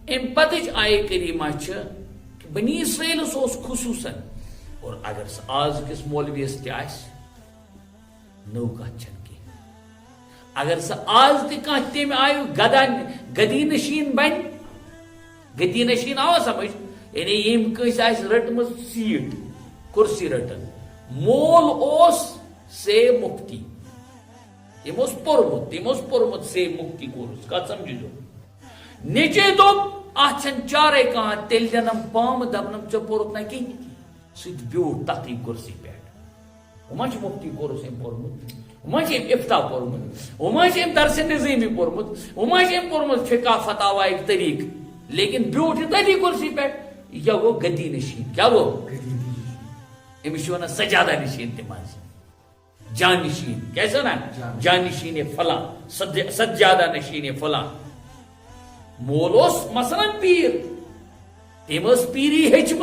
ام پتچ آئے کریمہ کہ بنی اسرائیل خصوصاً اور اگر سہ آز کس مولویس تہ نو کت چھ کی اگر سہ آز تہ تم آیو گدی نشین بن گدی نشین آو سمجھ یعنی یم کس آس رٹم سیٹ کرسی رٹن مول اوس سے مفتی تم پورمت سے مفتی کورس کت سمجھو نیچے دوپ اتھن چارے کان تیل دنم پام دپنم ژے پورت نا کہین سہ بیوٹ تتھی کرسی پہ وما مفتی کورس ام پورمت وما افتاح پورمت وما درس نظیمی پورمت وما پورمت فقہ فتاوی طریق لیکن بیوٹ تتھی کرسی پہ یہ گو گدی نشین کیا گو امس ونان سجادہ نشین تم جان نشین کیسے نا جان نشین فلاں سجادہ نشین فلاں مول اس مثلا پیر تم پیری ہچم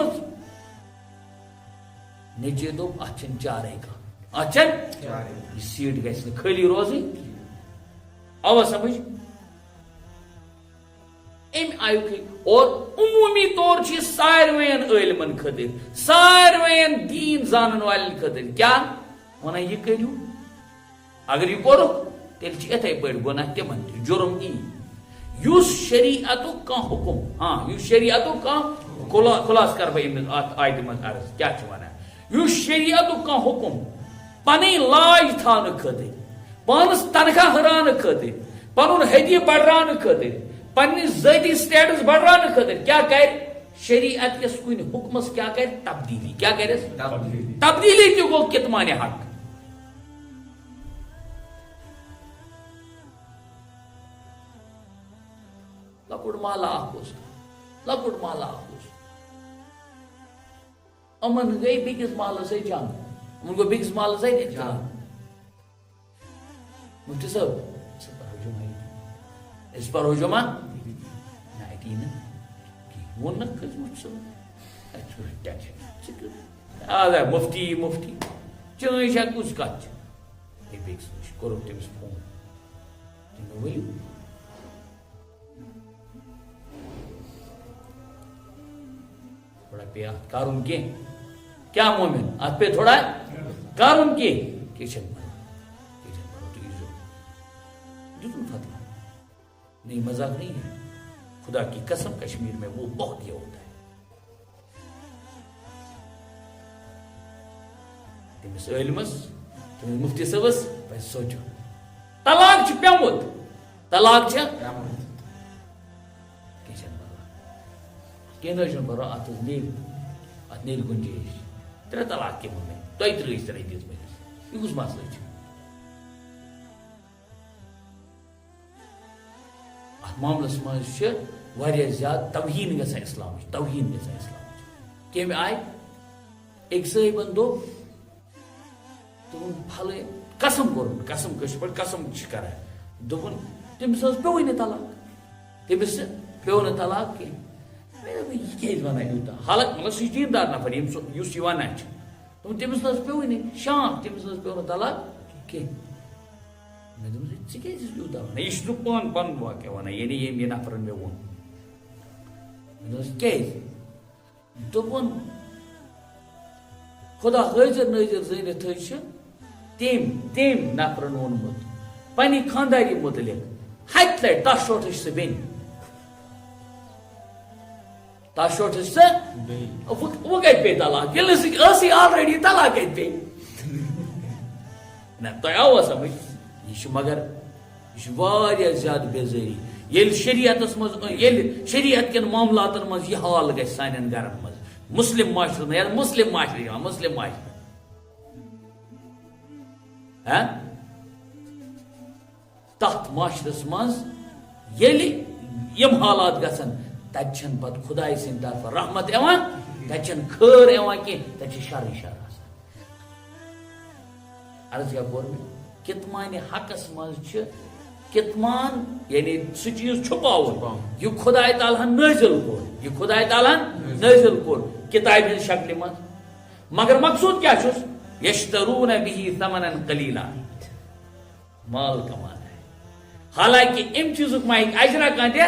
نیچے دوپ اتھن چارے کا اتھن سیٹ گھس خالی روزن آوا سمجھ ام آیک اور عمومی طور چھ ساروین علمن خاطر ساروین دین زانن والن خاطر کیا ونان یہ کرو اگر یہ کورو تیل چھ اتھے پٲٹھۍ گناہ تمن جرم ای یس شریعت کا حکم ہاں یس شریعت کا خلاص کر بہ آیت من عرض کیا چھ ونان یس شریعت کا حکم پنی لاج تھاونہٕ خاطر پانس تنخواہ ہرانہٕ خاطر پنن ہدیہ بڑھراونہٕ خاطر پنہ ذاتی سٹیٹس بڑھراونہٕ خاطر کیا کر شریعت کس کن حکمس کیا کر تبدیلی کیا کرس تبدیلی تہ گو کتمان حق لکٹ مالا لکٹ مالا امن گئی بیکس محلس سی جنگ امن گو بیکس محلس سی جنگ مفتی صاحب اس پر ہو جمع مفتی مفتی چین کس کت بیکس نش کور تمس فون تم ورو تھوڑا پہ ات کرن کیا مومن ات پہ تھوڑا کرن کچن دتن فتح نہیں مذاق نہیں ہے خدا کی قسم کشمیر میں وہ بہت یہ ہوتا ہے تمس علمس تمس مفتی صاحبس پہ سوچو طلاق پیمت طلاق کھین برو ات نیل گنجائش ترے طلاق کے من تھی ترس ترے دس بس یہ کس مسئلہ معاملس مزہ زیادہ توہین گژھان اسلام توہین گژھان اسلام کم آئی ایک صاحبن دو پھل قسم کور قسم کش پہ قسم کران دپن تمس پیوی نا طلاق تمس پیو نا طلاق کی یہ کیٛازِ ونان یوٗتاہ حالانکہ مطلب سُہ دیندار نفر یُس یہ ونان تمس نہ پیوی نا شام تمس نہ پیو نا طلاق کینٛہہ میں دپس ژٕ کیٛازِ یوٗتاہ ونان یہ چھُس بہٕ پانہٕ پنُن واقعہ ونان یعنی ییٚمۍ نفرن مےٚ ووٚن مےٚ دوٚپُس کیٛازِ دوٚپُن خدا حٲضر نٲظر زٲنِتھ تھٲے چھِ تٔمۍ نفرن ووٚنمُت پننہِ خانداری متعلق ہتہِ لٹہِ تس شوٹھ چھِ سۄ بیٚنہِ تس شوٹھ چھِ سۄ وۄنۍ کتہِ پیٚیہِ طلاق ییٚلہِ نہٕ ٲسٕے آلریڈی طلاق کتہِ پیٚیہِ نہ تۄہہِ آوا سمجھ یہ مگر یہ واریاہ زیادہ بیزاری یل شریعتس مز یل شریعت کن معاملاتن مز یہ حال گژھِ سانین گرن مز مسلم معاشرے یا مسلم معاشرے مسلم معاشرے تحت معاشرس مز یل یم حالات گژھن تت چھن پت خدای سند طرف رحمت ایوان تت چھن خیر ایوان کی تت چھ شر شر آسان عرض کیا کور میں کتمان حقس مز کتمان یعنی سہ چیز چھپاؤن یہ خدا تعالیٰ نازل کور یہ خدا تعالیٰ نازل کور کتاب ہند شکل مز مگر مقصود کیا چھس یشترون به ثمنا قلیلا مال کمان ہے حالانکہ ام چیزک ما اجرا کان دیا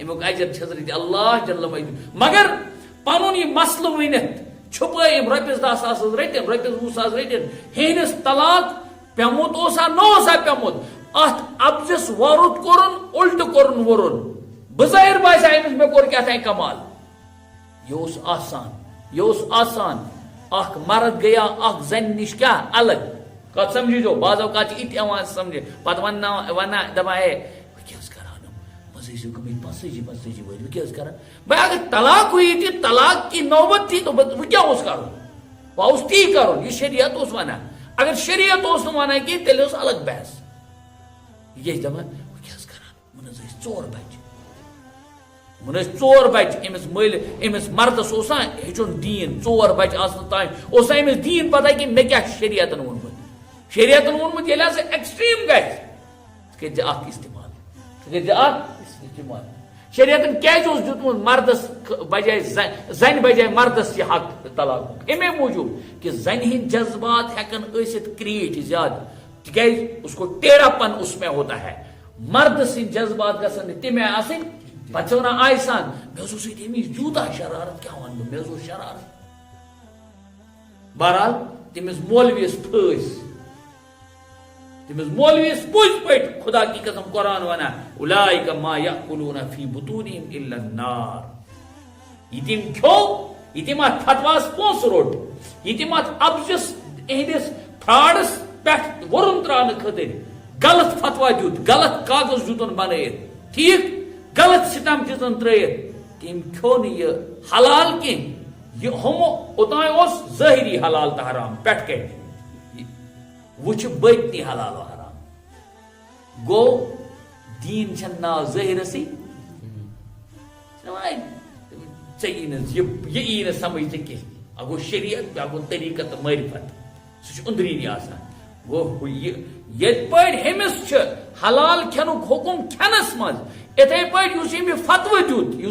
امیک اجر چھزرت اللہ جل مجد مگر پنن یہ مسئلہ ونت چھپے رۄپیس 10,000 رٹن رۄپیس 20,000 رٹن ہینس طلاق پیمت اوسا نوسا پیمت ات ابجس ورد کورن الٹ کورن ورن بظاہر باسا امس مے کور کیا کمال یہ آسان اخ مرد گیا اخ زن نش کیا الگ کت سمجھی جو بعض اوقات ات سمجھے پتہ ونہ دپان ہے پنچی ور کیا بھائی اگر طلاق ہوئی تھی طلاق کی نوبت تھی تو وہ کیا کرو وہ تی کرو یہ شریعت اس ونان اگر شریعت اس ونان کی تیل اس الگ بحث یہ دپان وہ کیا کران ژور بچ ژور بچ امس مل امس مردس اوسا ہیچن دین ژور بچ آسن تان اوسا امس دین پتہ کہ مے کیا شریعتن وونمت شریعتن وونمت ییٚلہِ ہسا ایکسٹریم گژھِ کٔرۍ زِ اکھ استعمال کٔرۍ زِ اکھ استعمال شریعتن کیازِ اوس دیُتمُت مردس بجائے زنہِ بجائے مردس یہ حق طلاق امے موجوب کہ زنہِ ہٕنٛدۍ جذبات ہیکن ٲسِتھ کریٹ زیادٕ تکیازِ اس کو ٹیڑھا پن اس میں ہوتا ہے مرد سٕنٛدۍ جذبات گژھن نہٕ تمے آسٕنۍ پتہ ونان آیہِ سان مےٚ اوس سۭتۍ أمِس تیوٗتاہ شرارت کیٛاہ وَنہٕ بہٕ مےٚ اوس شرارت بہرحال تٔمِس مولویس پھٲسۍ تٔمِس مولویس پٔزۍ پٲٹھۍ خدا کی قسم قرآن ونان اولئک ما یأکلون فی بطونہم الا النار یہ تم کھیو یہ تم اتھ فتواس پونسہٕ روٚٹ یہ تم اتھ ابجس اہندس فراڈس پٮ۪ٹھ وۄرُن تراونہٕ خٲطرٕ غلط فتوا دیُت غلط کاغذ دیُتن بنٲیِتھ ٹھیک غلط سٹمپ دِژن ترٲیِتھ تٔمۍ کھیو نہٕ یہِ حلال کینٛہہ یہ ہمو اوتانۍ اوس ظٲہری حلال تہٕ حرام پٮ۪ٹھ کَنہِ وٕچھ بٔتنی حلال و حرام گوٚو دیٖن چھنہٕ ناو ظٲہرسٕے ژےٚ یی نہٕ یہِ یی نہٕ سمجھ ژےٚ کینٛہہ اکھ گوٚو شریعت بیٛاکھ گوٚو طریٖقت تہٕ معرفت سُہ چھُ أنٛدریٖنی آسان گوٚو یِتھ پٲٹھۍ ہیٚمِس چھُ حلال کھٮ۪نُک حُکم کھٮ۪نس منٛز اِتھے پٲٹھۍ یُس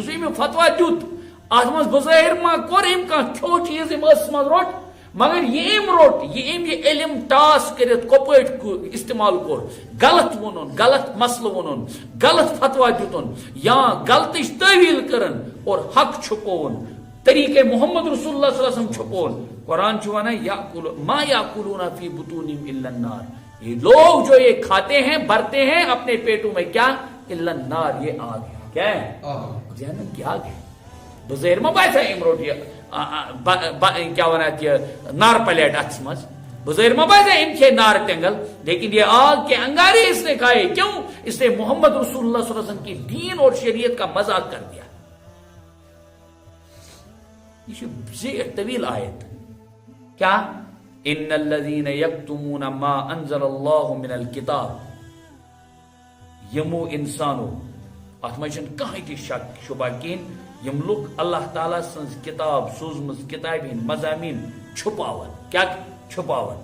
أمۍ فتوا دیُت اتھ منٛز بظٲہر ما کوٚر أمۍ کانٛہہ کھیو چیٖز أمۍ ٲسس منٛز روٚٹ مگر یہ أمۍ روٚٹ یہ أمۍ یہ علم ٹاس کٔرِتھ کۄپٲٹھۍ استعمال کوٚر غلط ووٚنُن غلط مسلہٕ ووٚنُن غلط فتوا دیُتُن یا غلطٕچ تعویٖل کٔرٕن اور حق چھُپووُن طریقے محمد رسول اللہ صلی اللہ علیہ وسلم چھُپووُن قرآن چھُ ونان ما یاکلون فی بطونہم الا النار یہ لوگ جو یہ کھاتے ہیں بھرتے ہیں اپنے پیٹوں میں کیا الا النار یہ آگ ہے کیا ہے جہنم کی آگ ہے بظاہر ما باسا أمۍ روٚٹ یہ کیا ونان یہ نار پلیٹ اتھس منٛز بظاہر ما باسا أمۍ کھیے نار ٹینگل لیکن یہ آگ کے انگارے اس نے کھائے کیوں اس نے محمد رسول اللہ صلی اللہ علیہ وسلم کی دین اور شریعت کا مذاق کر دیا یہ چھُ زیٹھ طویل آیت کیا ان الذين يكتمون ما انزل الله من الكتاب یمو انسانو ات منٛز چھنہٕ کٕہٕنۍ تہِ شک شبہ کِہیٖنۍ یم لُکھ اللہ تعالیٰ سٕنٛز کتاب سوٗزمٕژ کتابہِ ہٕنٛدۍ مضامین چھُپاون کیا چھُپاون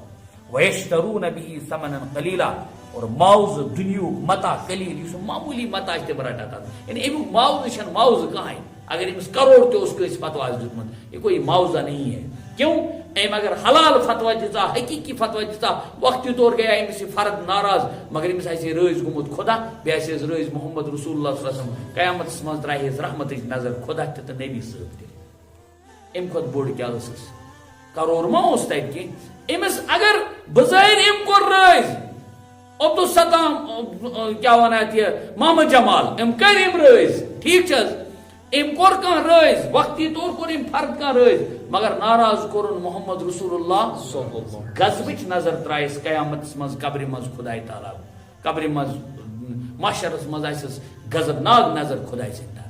ویشترون به ثمنا قلیلا اور معاوضہ دنیاہُک متاع قلیل یُس معموٗلی متاع چھِ تِم رٹان تتھ یعنی امیُک معاوضہ چھنہٕ معاوضہ کٕہٕنۍ اگر أمِس کروڑ تہِ اوس کٲنٛسہِ فتوا دیُتمُت یہ کوئی معاوضہ نہیں ہے کیوں أمۍ اگر حلال فتوا دِژا حقیقی فتوا دِژا وقتی طور گیا أمِس یہِ فرد ناراض مگر أمِس آسہِ رٲضۍ گوٚمُت خدا بیٚیہِ آسہِ رٲضۍ محمد رسول اللہ صلی اللہ علیہ وسلم قیامتس منٛز ترٛایہس رحمتٕچ نظر خدا تہِ تہٕ نبی صٲب تہِ امہِ کھۄتہٕ بوٚڑ کیٛاہ ٲسٕس کروڑ ما اوس تتہِ کینٛہہ أمِس اگر بظٲہر أمۍ کوٚر رٲضۍ عبدالستام کیا ونان اتھ یہِ محمد جمال أمۍ کٔرۍ أمۍ رٲضۍ ٹھیٖک چھِ حظ أمۍ کوٚر کانٛہہ رٲضۍ وقتی طور کوٚر أمۍ فرد کانٛہہ رٲضۍ مگر ناراض کوٚرُن محمد رسول اللہ غضبٕچ نظر ترٛایس قیامتس منٛز قبرِ منٛز خداے تعالیٰ قبرِ منٛز محشرس منٛز آسٮ۪س غضبناک نظر خداے سٕنٛدۍ